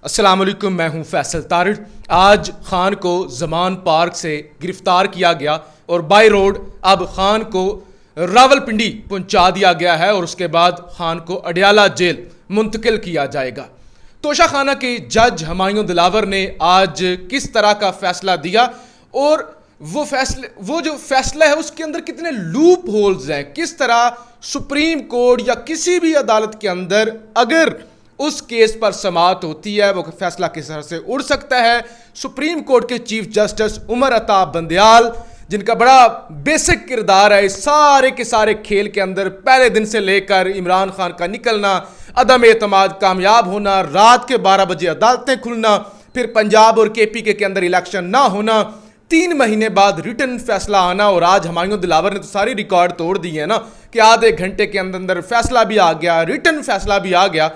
السلام علیکم، میں ہوں فیصل طارڑ۔ آج خان کو زمان پارک سے گرفتار کیا گیا اور بائی روڈ اب خان کو راولپنڈی پہنچا دیا گیا ہے اور اس کے بعد خان کو اڈیالہ جیل منتقل کیا جائے گا۔ توشہ خانہ کے جج ہمایوں دلاور نے آج کس طرح کا فیصلہ دیا اور وہ جو فیصلہ ہے اس کے اندر کتنے لوپ ہولز ہیں، کس طرح سپریم کورٹ یا کسی بھی عدالت کے اندر اگر اس کیس پر سماعت ہوتی ہے وہ فیصلہ کس طرح سے اڑ سکتا ہے۔ سپریم کورٹ کے چیف جسٹس عمر عطا بندیال، جن کا بڑا بیسک کردار ہے اس سارے کے سارے کھیل کے اندر، پہلے دن سے لے کر عمران خان کا نکلنا، عدم اعتماد کامیاب ہونا، رات کے 12 بجے عدالتیں کھلنا، پھر پنجاب اور کے پی کے اندر الیکشن نہ ہونا، 3 مہینے بعد ریٹن فیصلہ آنا، اور آج ہمایوں دلاور نے تو ساری ریکارڈ توڑ دی ہے نا کہ آدھے گھنٹے کے اندر فیصلہ بھی آ گیا، ریٹن فیصلہ بھی آ گیا۔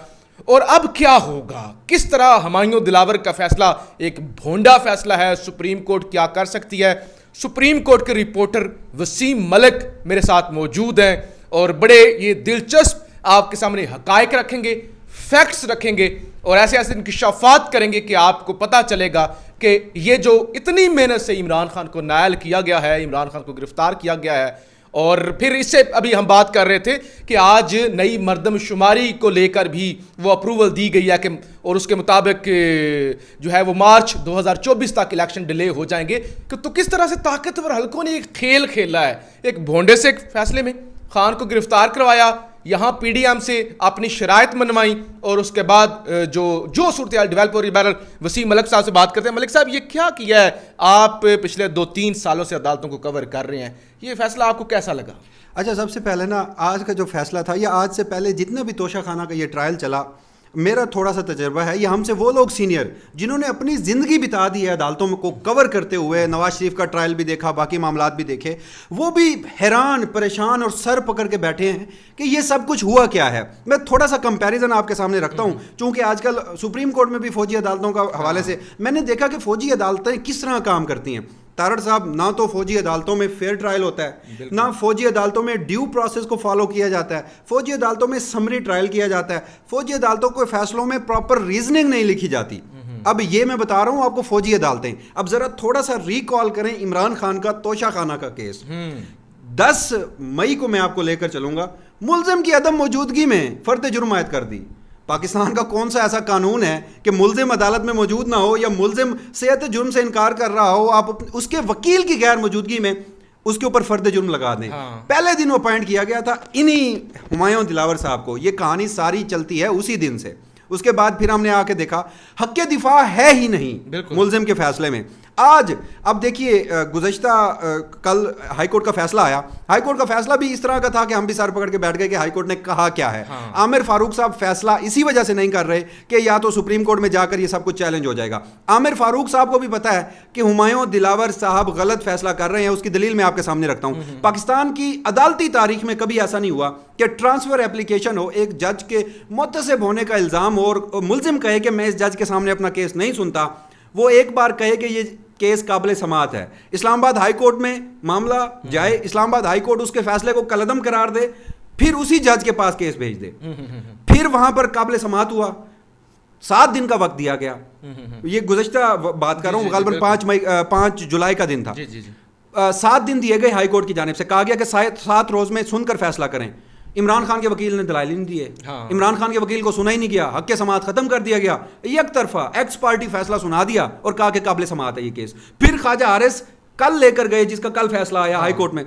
اور اب کیا ہوگا، کس طرح ہمایوں دلاور کا فیصلہ ایک بھونڈا فیصلہ ہے، سپریم کورٹ کیا کر سکتی ہے۔ سپریم کورٹ کے رپورٹر وسیم ملک میرے ساتھ موجود ہیں اور بڑے یہ دلچسپ آپ کے سامنے حقائق رکھیں گے، فیکٹس رکھیں گے اور ایسے ایسے انکشافات کریں گے کہ آپ کو پتہ چلے گا کہ یہ جو اتنی محنت سے عمران خان کو نائل کیا گیا ہے، عمران خان کو گرفتار کیا گیا ہے، اور پھر اس سے ابھی ہم بات کر رہے تھے کہ آج نئی مردم شماری کو لے کر بھی وہ اپروول دی گئی ہے کہ اور اس کے مطابق جو ہے وہ مارچ 2024 تک الیکشن ڈیلے ہو جائیں گے۔ کہ تو کس طرح سے طاقتور حلقوں نے ایک کھیل کھیلا ہے، ایک بھونڈے سے ایک فیصلے میں خان کو گرفتار کروایا، یہاں پی ڈی ایم سے اپنی شرائط منوائیں اور اس کے بعد جو صورتحال ڈیولپ ہو رہی ہے۔ بہرحال وسیم ملک صاحب سے بات کرتے ہیں۔ ملک صاحب، یہ کیا کیا ہے، آپ پچھلے 2-3 سالوں سے عدالتوں کو کور کر رہے ہیں، یہ فیصلہ آپ کو کیسا لگا؟ اچھا، سب سے پہلے نا آج کا جو فیصلہ تھا یا آج سے پہلے جتنا بھی توشہ خانہ کا یہ ٹرائل چلا، میرا تھوڑا سا تجربہ ہے، یہ ہم سے وہ لوگ سینئر جنہوں نے اپنی زندگی بتا دی ہے عدالتوں کو کور کرتے ہوئے، نواز شریف کا ٹرائل بھی دیکھا، باقی معاملات بھی دیکھے، وہ بھی حیران پریشان اور سر پکڑ کے بیٹھے ہیں کہ یہ سب کچھ ہوا کیا ہے۔ میں تھوڑا سا کمپیریزن آپ کے سامنے رکھتا ہوں، چونکہ آج کل سپریم کورٹ میں بھی فوجی عدالتوں کا حوالے سے میں نے دیکھا کہ فوجی عدالتیں کس طرح کام کرتی ہیں۔ تارڑ صاحب، نہ تو فوجی عدالتوں میں فیئر ٹرائل ہوتا ہے، نہ فوجی عدالتوں میں ڈیو پروسیس کو فالو کیا جاتا ہے، فوجی عدالتوں میں سمری ٹرائل کیا جاتا ہے، فوجی عدالتوں کے فیصلوں میں پراپر ریزننگ نہیں لکھی جاتی۔ اب یہ میں بتا رہا ہوں آپ کو فوجی عدالتیں۔ اب ذرا تھوڑا سا ریکال کریں عمران خان کا توشہ خانہ کا کیس۔ 10 مئی کو میں آپ کو لے کر چلوں گا، ملزم کی عدم موجودگی میں فرد جرم عائد کر دی۔ پاکستان کا کون سا ایسا قانون ہے کہ ملزم عدالت میں موجود نہ ہو یا ملزم صحت جرم سے انکار کر رہا ہو، آپ اس کے وکیل کی غیر موجودگی میں اس کے اوپر فرد جرم لگا دیں؟ پہلے دن وہ اپوائنٹ کیا گیا تھا انہی ہمایوں دلاور صاحب کو۔ یہ کہانی ساری چلتی ہے اسی دن سے۔ اس کے بعد پھر ہم نے آ کے دیکھا حق دفاع ہے ہی نہیں ملزم کے فیصلے میں۔ آج اب دیکھیے، گزشتہ کل ہائی کورٹ کا فیصلہ آیا، ہائی کورٹ کا فیصلہ بھی اس طرح کا تھا کہ ہم بھی سر پکڑ کے بیٹھ گئے کہ ہائی کورٹ نے کہا کیا ہے۔ عامر فاروق صاحب فیصلہ اسی وجہ سے نہیں کر رہے کہ یا تو سپریم کورٹ میں جا کر یہ سب کچھ چیلنج ہو جائے گا۔ عامر فاروق صاحب کو بھی پتا ہے کہ ہمایوں دلاور صاحب غلط فیصلہ کر رہے ہیں، اس کی دلیل میں آپ کے سامنے رکھتا ہوں۔ پاکستان کی عدالتی تاریخ میں کبھی ایسا نہیں ہوا کہ ٹرانسفر اپلیکیشن ہو، ایک جج کے متصب ہونے کا الزام ہو اور ملزم کہے کہ میں اس جج کے سامنے اپنا کیس نہیں سنتا، وہ ایک بار کہے کہ یہ کیس قابل سماعت ہے، اسلام آباد ہائی کورٹ میں معاملہ جائے، اسلام آباد ہائی کورٹ اس کے فیصلے کو کالعدم قرار دے، پھر اسی جج کے پاس کیس بھیج دے، پھر وہاں پر قابل سماعت ہوا، 7 دن کا وقت دیا گیا۔ یہ گزشتہ بات کر رہا ہوں، غالباً 5 جولائی کا دن تھا۔ 7 دن دیے گئے ہائی کورٹ کی جانب سے، کہا گیا کہ 7 روز میں سن کر فیصلہ کریں۔ عمران خان کے وکیل نے دلائل نہیں دیے، عمران خان کے وکیل کو سنا ہی نہیں گیا، حق کے سماعت ختم کر دیا گیا، یک طرفہ ایکس پارٹی فیصلہ سنا دیا اور کہا کہ قابل سماعت ہے یہ کیس۔ پھر خواجہ حارث کل لے کر گئے، جس کا کل فیصلہ آیا ہائی کورٹ میں۔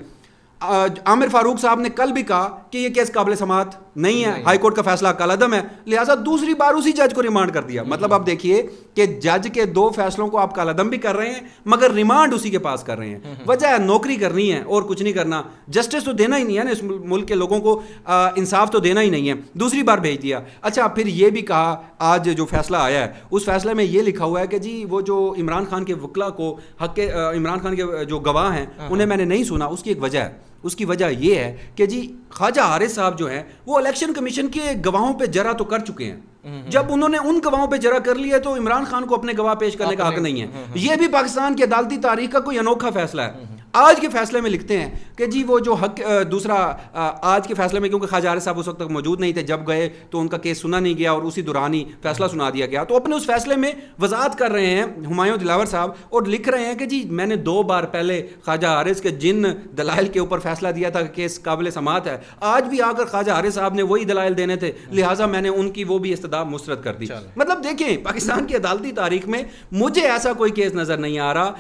عامر فاروق صاحب نے کل بھی کہا کہ یہ کیس قابل سماعت نہیں ہے، ہائی کورٹ کا فیصلہ کالعدم ہے، لہٰذا دوسری بار اسی جج کو ریمانڈ کر دیا۔ مطلب آپ دیکھیے کہ جج کے 2 فیصلوں کو آپ کالعدم بھی کر رہے ہیں مگر ریمانڈ اسی کے پاس کر رہے ہیں۔ وجہ ہے نوکری کرنی ہے اور کچھ نہیں کرنا، جسٹس تو دینا ہی نہیں ہے نا، اس ملک کے لوگوں کو انصاف تو دینا ہی نہیں ہے، دوسری بار بھیج دیا۔ اچھا، پھر یہ بھی کہا آج جو فیصلہ آیا ہے اس فیصلے میں یہ لکھا ہوا ہے کہ جی وہ جو عمران خان کے وکلا کو حق عمران خان کے جو گواہ ہیں انہیں میں نے نہیں سنا، اس کی ایک وجہ ہے۔ اس کی وجہ یہ ہے کہ جی خواجہ حارث صاحب جو ہیں وہ الیکشن کمیشن کے گواہوں پہ جرا تو کر چکے ہیں، جب انہوں نے ان گواہوں پہ جرا کر لیا تو عمران خان کو اپنے گواہ پیش کرنے کا حق نہیں ہے۔ یہ بھی پاکستان کی عدالتی تاریخ کا کوئی انوکھا فیصلہ ہے۔ آج کے فیصلے میں لکھتے ہیں کہ جی وہ جو حق دوسرا آج کے فیصلے میں کیونکہ خواجہ حارث صاحب اس وقت تک موجود نہیں تھے، جب گئے تو ان کا کیس سنا نہیں گیا اور اسی دوران ہی فیصلہ سنا دیا گیا، تو اپنے اس فیصلے میں وضاحت کر رہے ہیں ہمایوں دلاور صاحب اور لکھ رہے ہیں کہ جی میں نے 2 بار پہلے خواجہ حارث کے جن دلائل کے اوپر فیصلہ دیا تھا کہ کیس قابل سماعت ہے، آج بھی آ کر خواجہ حارث صاحب نے وہی دلائل دینے تھے، لہٰذا میں نے ان کی وہ بھی استدعا مسترد کر دی۔ مطلب دیکھیں پاکستان کی عدالتی تاریخ میں مجھے ایسا کوئی کیس نظر نہیں آ رہا،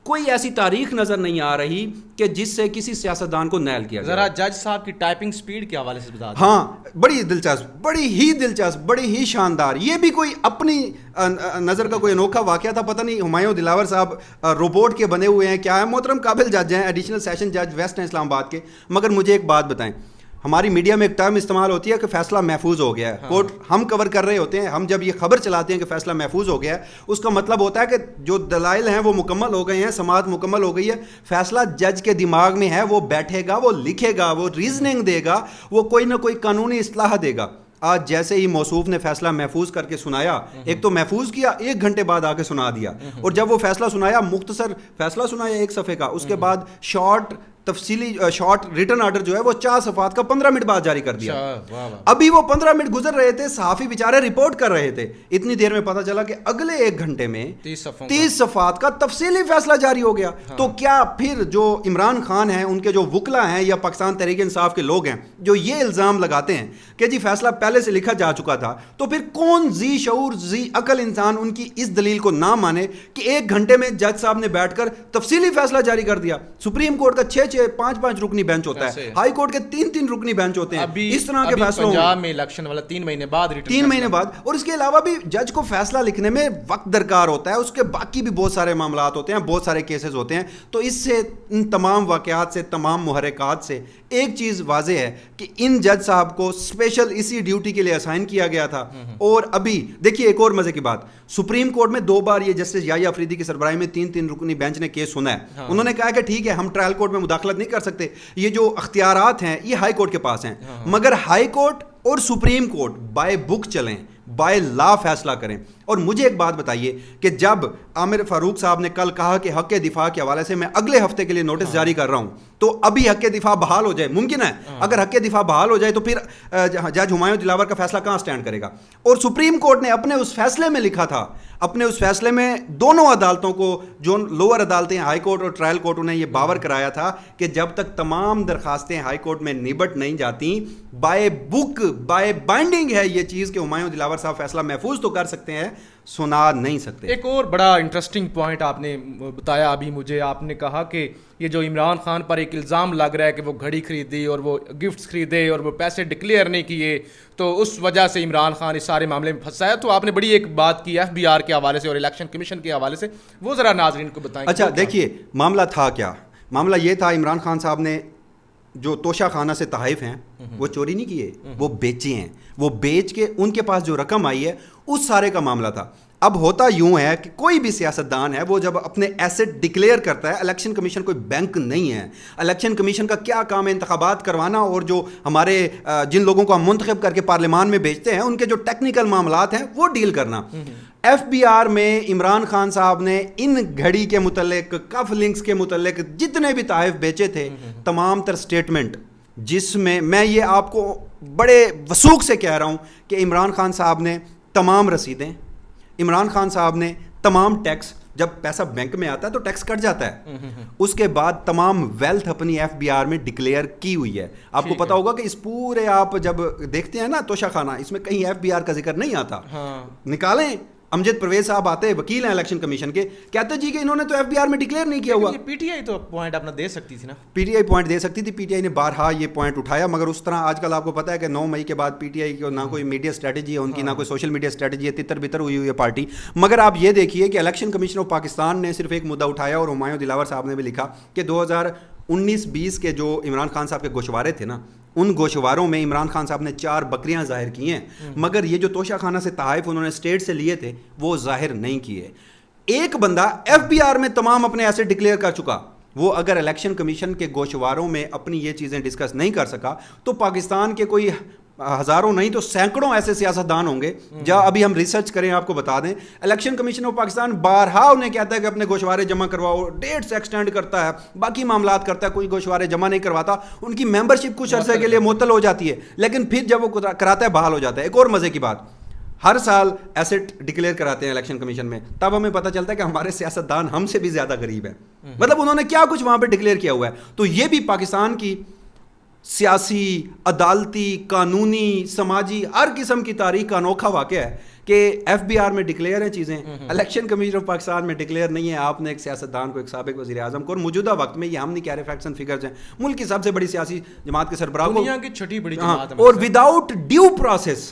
کوئی ایسی تاریخ نظر نہیں آ رہی کہ جس سے کسی سیاستدان کو نیل کیا جائے۔ ذرا جج صاحب کی ٹائپنگ سپیڈ کے حوالے سے بتا دیں۔ ہاں بڑی دلچسپ، بڑی ہی شاندار، یہ بھی کوئی اپنی نظر کا کوئی انوکھا واقعہ تھا، پتہ نہیں ہمایوں دلاور صاحب روبوٹ کے بنے ہوئے ہیں کیا ہے، محترم قابل جج ہیں، ایڈیشنل سیشن جج ویسٹ ہیں اسلام آباد کے، مگر مجھے ایک بات بتائیں، ہماری میڈیا میں ایک ٹرم استعمال ہوتی ہے کہ فیصلہ محفوظ ہو گیا ہے، کورٹ ہم کور کر رہے ہوتے ہیں، ہم جب یہ خبر چلاتے ہیں کہ فیصلہ محفوظ ہو گیا ہے، اس کا مطلب ہوتا ہے کہ جو دلائل ہیں وہ مکمل ہو گئے ہیں، سماعت مکمل ہو گئی ہے، فیصلہ جج کے دماغ میں ہے، وہ بیٹھے گا، وہ لکھے گا، وہ ریزننگ دے گا، وہ کوئی نہ کوئی قانونی اصلاح دے گا۔ آج جیسے ہی موصوف نے فیصلہ محفوظ کر کے سنایا، ایک تو محفوظ کیا، 1 گھنٹے بعد آ کے سنا دیا، اور جب وہ فیصلہ سنایا، مختصر فیصلہ سنایا 1 صفحے کا، اس کے بعد شارٹ ریٹن آرڈر جو ہے وہ 4 صفحات کا 15 منٹ بعد جاری کر دیا۔ ابھی وہ 15 منٹ گزر رہے تھے، صحافی بیچارے رپورٹ کر رہے تھے، اتنی دیر میں پتا چلا کہ اگلے 1 گھنٹے میں 30 صفحات کا تفصیلی فیصلہ جاری ہو گیا۔ تو کیا پھر جو عمران خان ہیں، ان کے جو وکلا ہیں یا پاکستان تحریک انصاف کے لوگ ہیں جو یہ الزام لگاتے ہیں کہ جی فیصلہ پہلے سے لکھا جا چکا تھا، تو پھر کون ذی شعور ذی عقل انسان ان کی اس دلیل کو نہ مانے کہ 1 گھنٹے میں جج صاحب نے بیٹھ کر تفصیلی فیصلہ جاری کر دیا؟ سپریم کورٹ کا 6 5 رکنی بینچ ہوتا ہے، ہائی کورٹ کے 3 رکنی بینچ ہوتے ہیں، اس طرح کے فیصلوں پنجاب میں الیکشن والا 3 مہینے بعد، اور اس کے علاوہ بھی جج کو فیصلہ لکھنے میں وقت درکار ہوتا ہے، اس کے باقی بھی بہت سارے معاملات ہوتے ہیں، بہت سارے کیسز ہوتے ہیں۔ تو اس سے ان تمام واقعات سے، تمام محرکات سے ایک چیز واضح ہے کہ ان جج صاحب کو اسپیشل اسی ڈیوٹی کے لیے اسائن کیا گیا تھا۔ اور ابھی دیکھیے ایک اور مزے کی بات، سپریم کورٹ میں 2 بار یہ جسٹس یحییٰ افریدی کی سربراہی میں 3 رکنی بینچ نے کیس سنا ہے، انہوں نے کہا کہ ٹھیک ہے ہم ٹرائل کورٹ میں مداخلت نہیں کر سکتے، یہ جو اختیارات ہیں یہ ہائی کورٹ کے پاس ہیں، مگر ہائی کورٹ اور سپریم کورٹ بائی بک چلیں، بائی لا فیصلہ کریں۔ اور مجھے ایک بات بتائیے کہ جب عامر فاروق صاحب نے کل کہا کہ حق دفاع کے حوالے سے میں اگلے ہفتے کے لیے نوٹس جاری کر رہا ہوں، تو ابھی حق دفاع بحال ہو جائے، ممکن ہے اگر حق دفاع بحال ہو جائے تو پھر جج ہمایوں دلاور کا فیصلہ کہاں سٹینڈ کرے گا؟ اور سپریم کورٹ نے اپنے اس فیصلے میں لکھا تھا، اپنے اس فیصلے میں دونوں عدالتوں کو، جو لوور عدالتیں ہائی کورٹ اور ٹرائل کورٹ، انہیں یہ باور کرایا تھا کہ جب تک تمام درخواستیں ہائی کورٹ میں نبٹ نہیں جاتی، بائی بک بائی بائنڈنگ ہے یہ چیز کہ ہمایوں دلاور صاحب فیصلہ محفوظ تو کر سکتے ہیں، سنا نہیں سکتے۔ ایک اور بڑا انٹرسٹنگ پوائنٹ آپ نے بتایا ابھی مجھے، آپ نے کہا کہ یہ جو عمران خان پر ایک الزام لگ رہا ہے کہ وہ گھڑی خریدی اور وہ گفٹس خریدے اور وہ پیسے ڈکلیئر نہیں کیے، تو اس وجہ سے عمران خان اس سارے معاملے میں پھنسا ہے، تو آپ نے بڑی ایک بات کی FBR کے حوالے سے اور الیکشن کمیشن کے حوالے سے، وہ ذرا ناظرین کو بتائیں۔ اچھا دیکھیے معاملہ تھا کیا، معاملہ یہ تھا عمران خان صاحب نے جو توشہ خانہ سے تحائف ہیں وہ چوری نہیں کیے، وہ بیچے ہیں، وہ بیچ کے ان کے پاس جو رقم آئی ہے اس سارے کا معاملہ تھا۔ اب ہوتا یوں ہے کہ کوئی بھی سیاستدان ہے وہ جب اپنے ایسٹ ڈکلیئر کرتا ہے، الیکشن کمیشن کوئی بینک نہیں ہے، الیکشن کمیشن کا کیا کام ہے انتخابات کروانا، اور جو ہمارے جن لوگوں کو ہم منتخب کر کے پارلیمان میں بھیجتے ہیں ان کے جو ٹیکنیکل معاملات ہیں وہ ڈیل کرنا۔ FBR میں عمران خان صاحب نے ان گھڑی کے متعلق، کف لنکس کے متعلق جتنے بھی تحائف بیچے تھے، تمام تر سٹیٹمنٹ، جس میں یہ آپ کو بڑے وثوق سے کہہ رہا ہوں کہ عمران خان صاحب نے تمام رسیدیں، عمران خان صاحب نے تمام ٹیکس، جب پیسہ بینک میں آتا ہے تو ٹیکس کٹ جاتا ہے، اس کے بعد تمام ویلتھ اپنی FBR میں ڈکلیئر کی ہوئی ہے۔ آپ کو پتا ہوگا کہ اس پورے آپ جب دیکھتے ہیں نا توشہ خانہ، اس میں کہیں FBR کا ذکر نہیں آتا، نکالیں امجد پرویز صاحب آتے وکیل ہیں الیکشن کمیشن کے، کہتے جی کہ انہوں نے تو FBR میں ڈکلیئر نہیں کیا ہوا۔ پی ٹی آئی تو پوائنٹ اپنا دے سکتی تھی نا، پی ٹی آئی پوائنٹ دے سکتی تھی، پی ٹی آئی نے بارہا یہ پوائنٹ اٹھایا، مگر اس طرح آج کل آپ کو پتا ہے کہ 9 مئی کے بعد پی ٹی آئی کو نہ کوئی میڈیا اسٹریٹجی ہے ان کی، نہ کوئی سوشل میڈیا اسٹریٹجی ہے، تتر بتر ہوئی ہے پارٹی۔ مگر آپ یہ دیکھیے کہ الیکشن کمیشن آف پاکستان نے صرف ایک مدعا اٹھایا، اور ہمایوں دلاور صاحب نے بھی لکھا کہ 2019-20 کے جو عمران خان صاحب کے گوشوارے تھے نا، ان گوشواروں میں عمران خان صاحب نے 4 بکریاں ظاہر کی ہیں، مگر یہ جو توشہ خانہ سے تحائف انہوں نے اسٹیٹ سے لیے تھے وہ ظاہر نہیں کیے۔ ایک بندہ FBR میں تمام اپنے ایسے ڈکلیئر کر چکا، وہ اگر الیکشن کمیشن کے گوشواروں میں اپنی یہ چیزیں ڈسکس نہیں کر سکا تو پاکستان کے کوئی ہزاروں نہیں تو سینکڑوں ایسے سیاستدان ہوں گے جہاں ابھی ہم ریسرچ کریں آپ کو بتا دیں الیکشن کمیشن آف پاکستان بارہا انہیں کہتا ہے کہ اپنے گوشوارے جمع کرواؤ, ڈیٹس ایکسٹینڈ کرتا ہے, باقی معاملات کرتا ہے, کوئی گوشوارے جمع نہیں کرواتا, ان کی ممبرشپ کچھ عرصے کے لیے معطل ہو جاتی ہے, لیکن پھر جب وہ کراتا ہے بحال ہو جاتا ہے. ایک اور مزے کی بات, ہر سال ایسٹ ڈکلیئر کراتے ہیں الیکشن کمیشن میں, تب ہمیں پتہ چلتا ہے کہ ہمارے سیاستدان ہم سے بھی زیادہ غریب ہیں, مطلب انہوں نے کیا کچھ وہاں پہ ڈکلیئر کیا ہوا ہے. تو یہ بھی پاکستان کی سیاسی, عدالتی, قانونی, سماجی ہر قسم کی تاریخ کا انوکھا واقعہ ہے کہ ایف بی آر میں ڈکلیئر ہیں چیزیں, الیکشن کمیشن آف پاکستان میں ڈکلیئر نہیں ہے. آپ نے ایک سیاستدان کو, ایک سابق وزیر اعظم کو, اور موجودہ وقت میں, یہ ہم نہیں کہہ رہے, فیکٹس اینڈ فگرز ہیں, ملک کی سب سے بڑی سیاسی جماعت کے سربراہ کو, دنیا کی چھٹی بڑی جماعت ہے, اور وداؤٹ ڈیو پروسیس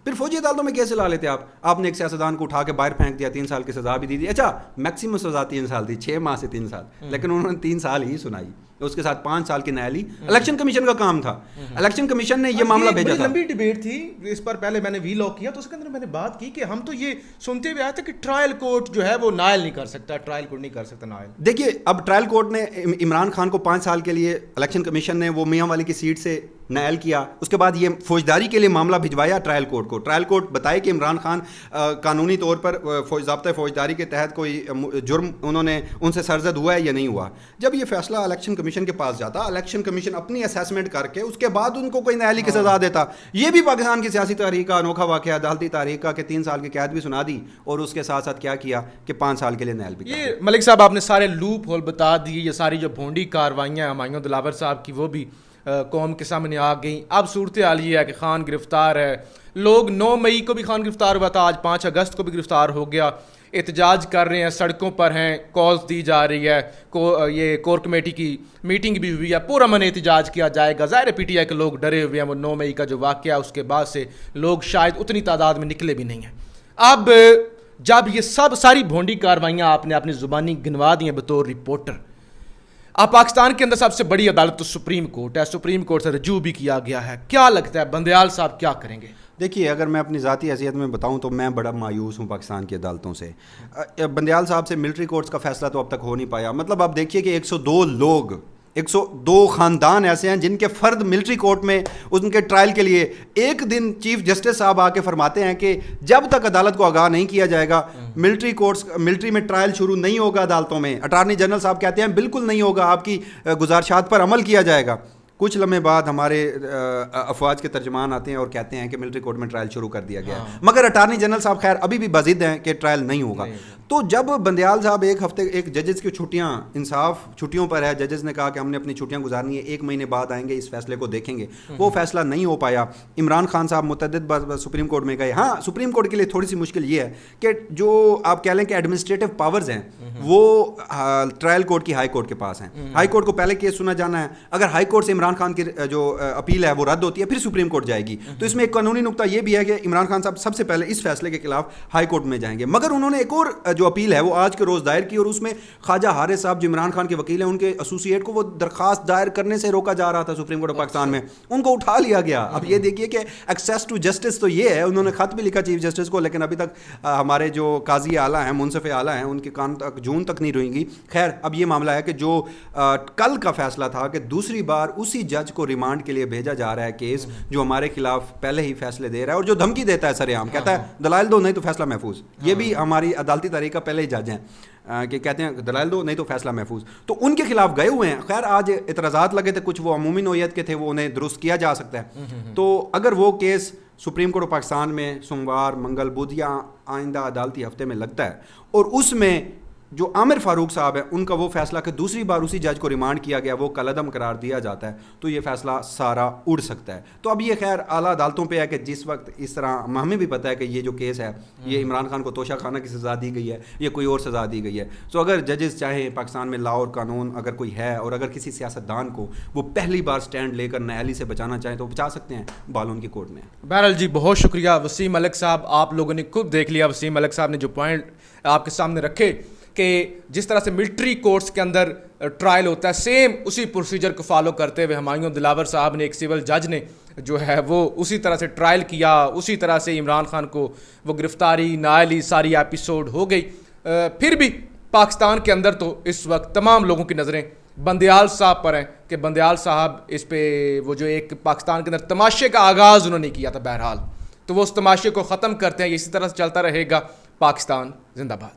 پھر فوجی عدالتوں میں کیسے لا لیتے آپ نے ایک سیاستدان کو اٹھا کے باہر پھینک دیا, 3 سال کی سزا بھی دی تھی, اچھا میکسیمم سزا 3 سال تھی, 6 ماہ سے 3 سال, لیکن انہوں نے 3 سال ہی سنائی, اس کے ساتھ 5 سال کی نیالی. الیکشن کمیشن کا کام تھا, الیکشن کمیشن نے یہ معاملہ بھیجا تھا. لمبی ڈیبیٹ تھی اس پر, پہلے میں نے وی لاگ کیا تو اس کے اندر میں نے بات کی کہ ہم تو یہ سنتے ہوئے آئے تھے کہ ٹرائل کورٹ جو ہے وہ نائل نہیں کر سکتا, ٹرائل کورٹ نہیں کر سکتا نائل. دیکھیے اب ٹرائل کورٹ نے عمران خان کو 5 سال کے لیے, الیکشن کمیشن نے وہ میاں والی کی سیٹ سے نائل کیا, اس کے بعد یہ فوجداری کے لیے معاملہ بھجوایا ٹرائل کورٹ کو. ٹرائل کورٹ بتائے کہ عمران خان قانونی طور پر ضابطۂ فوجداری کے تحت کوئی جرم انہوں نے ان سے سرزد ہوا ہے یا نہیں ہوا. جب یہ فیصلہ الیکشن کمیشن کے پاس جاتا, الیکشن کمیشن اپنی اسیسمنٹ کر کے اس کے بعد ان کو کوئی نیالی کی سزا دیتا. یہ بھی پاکستان کی سیاسی تاریخ کا انوکھا واقعہ, عدالتی تاریخ کا, کہ 3 سال کی قید بھی سنا دی اور اس کے ساتھ ساتھ کیا کیا کہ 5 سال کے لیے نیل بھی. یہ ملک صاحب آپ نے سارے لوپ ہول بتا دیے, یہ ساری جو بھونڈی کاروائیاں ہمایوں دلاور صاحب کی وہ بھی قوم کے سامنے آ گئیں. اب صورتحال یہ ہے کہ خان گرفتار ہے, لوگ 9 مئی کو بھی خان گرفتار ہوا تھا, آج 5 اگست کو بھی گرفتار ہو گیا, احتجاج کر رہے ہیں, سڑکوں پر ہیں, کالز دی جا رہی ہے, یہ کور کمیٹی کی میٹنگ بھی ہوئی ہے, پورا من احتجاج کیا جائے گا. ظاہر ہے پی ٹی آئی کے لوگ ڈرے ہوئے ہیں, وہ 9 مئی کا جو واقعہ اس کے بعد سے لوگ شاید اتنی تعداد میں نکلے بھی نہیں ہیں. اب جب یہ ساری بھونڈی کاروائیاں آپ نے اپنی زبانی گنوا دی ہیں بطور رپورٹر, اب پاکستان کے اندر سب سے بڑی عدالت تو سپریم کورٹ ہے, سپریم کورٹ سے رجوع بھی کیا گیا ہے, کیا لگتا ہے بندیال صاحب کیا کریں گے؟ دیکھیے اگر میں اپنی ذاتی حیثیت میں بتاؤں تو میں بڑا مایوس ہوں پاکستان کی عدالتوں سے. بندیال صاحب سے ملٹری کورٹس کا فیصلہ تو اب تک ہو نہیں پایا. مطلب آپ دیکھیے کہ 102 لوگ, 102 خاندان ایسے ہیں جن کے فرد ملٹری کورٹ میں ان کے ٹرائل کے لیے ایک دن چیف جسٹس صاحب آ کے فرماتے ہیں کہ جب تک عدالت کو آگاہ نہیں کیا جائے گا ملٹری میں ٹرائل شروع نہیں ہوگا عدالتوں میں. اٹارنی جنرل صاحب کہتے ہیں بالکل نہیں ہوگا, آپ کی گزارشات پر عمل کیا جائے گا. کچھ لمحے بعد ہمارے افواج کے ترجمان آتے ہیں اور کہتے ہیں کہ ملٹری کورٹ میں ٹرائل شروع کر دیا گیا ہے, مگر اٹارنی جنرل صاحب خیر ابھی بھی بضد ہیں کہ ٹرائل نہیں ہوگا. تو جب بندیال صاحب ایک ججز کی چھٹیاں, انصاف چھٹیوں پر ہے, ججز نے کہا کہ ہم نے اپنی چھٹیاں گزارنی ہے, 1 مہینے بعد آئیں گے, اس فیصلے کو دیکھیں گے, وہ فیصلہ نہیں ہو پایا. عمران خان صاحب متعدد بار سپریم کورٹ میں گئے. ہاں سپریم کورٹ کے لیے تھوڑی سی مشکل یہ ہے کہ جو آپ کہہ لیں کہ ایڈمنسٹریٹو پاورز ہیں وہ ٹرائل کورٹ کی ہائی کورٹ کے پاس ہیں. ہائی کورٹ کو پہلے کیس سنا جانا ہے, اگر ہائی کورٹ سے عمران خان کی جو اپیل ہے وہ رد ہوتی ہے پھر سپریم کورٹ جائے گی. تو اس میں ایک قانونی نقطہ یہ بھی ہے کہ عمران خان صاحب سب سے پہلے اس فیصلے کے خلاف ہائی کورٹ میں جائیں گے. مگر انہوں نے ایک اور جو اپیل ہے وہ آج کے روز دائر کی, اور اس میں خواجہ حارث صاحب جو عمران خان کے وکیل ہیں ان کے ایسوسیٹ کو وہ درخواست دائر کرنے سے روکا جا رہا تھا سپریم کورٹ آف پاکستان میں, ان کو اٹھا لیا گیا. اب یہ دیکھیے کہ ایکسیس ٹو جسٹس تو یہ ہے, انہوں نے خط بھی لکھا چیف جسٹس کو, لیکن ابھی تک ہمارے جو قاضی اعلیٰ ہیں, منصف اعلیٰ ہیں, ان کے کان تک جون تک نہیں روئیں گی. خیر اب یہ معاملہ ہے کہ جو کل کا فیصلہ تھا کہ دوسری بار اسی جج کو ریمانڈ کے لیے بھیجا جا رہا ہے کیس جو ہمارے خلاف پہلے ہی فیصلے دے رہا ہے اور جو دھمکی دیتا ہے سر عام, کہتا ہے دلائل دو نہیں تو فیصلہ محفوظ. یہ بھی ہماری عدالتی تاریخ کا پہلے ہی جج ہیں کہ کہتے ہیں دلائل دو نہیں تو فیصلہ محفوظ. تو ان کے خلاف گئے ہوئے ہیں. خیر آج اعتراضات لگے تھے, کچھ وہ عمومی نوعیت کے تھے, وہ انہیں درست کیا جا سکتا ہے. تو اگر وہ case supreme court of Pakistan میں سوموار, منگل, بدھ یا آئندہ عدالتی ہفتے میں لگتا ہے اور اس میں جو عامر فاروق صاحب ہے ان کا وہ فیصلہ کہ دوسری بار اسی جج کو ریمانڈ کیا گیا وہ کالعدم قرار دیا جاتا ہے, تو یہ فیصلہ سارا اڑ سکتا ہے. تو اب یہ خیر اعلیٰ عدالتوں پہ ہے کہ جس وقت اس طرح ہمیں بھی پتہ ہے کہ یہ جو کیس ہے یہ عمران خان کو توشہ خانہ کی سزا دی گئی ہے یا کوئی اور سزا دی گئی ہے. سو اگر ججز چاہیں پاکستان میں لا اور قانون اگر کوئی ہے اور اگر کسی سیاستدان کو وہ پہلی بار سٹینڈ لے کر نیالی سے بچانا چاہیں تو بچا سکتے ہیں, بال ان کی کورٹ میں. بہرحال جی بہت شکریہ وسیم ملک صاحب, آپ لوگوں نے خود دیکھ لیا وسیم ملک صاحب نے جو پوائنٹ آپ کے سامنے رکھے کہ جس طرح سے ملٹری کورٹس کے اندر ٹرائل ہوتا ہے سیم اسی پروسیجر کو فالو کرتے ہوئے ہمایوں دلاور صاحب نے, ایک سول جج نے جو ہے وہ اسی طرح سے ٹرائل کیا, اسی طرح سے عمران خان کو وہ گرفتاری نائلی ساری ایپیسوڈ ہو گئی. پھر بھی پاکستان کے اندر تو اس وقت تمام لوگوں کی نظریں بندیال صاحب پر ہیں کہ بندیال صاحب اس پہ وہ جو ایک پاکستان کے اندر تماشے کا آغاز انہوں نے کیا تھا، بہرحال تو وہ اس تماشے کو ختم کرتے ہیں. اسی طرح سے چلتا رہے گا. پاکستان زندہ باد.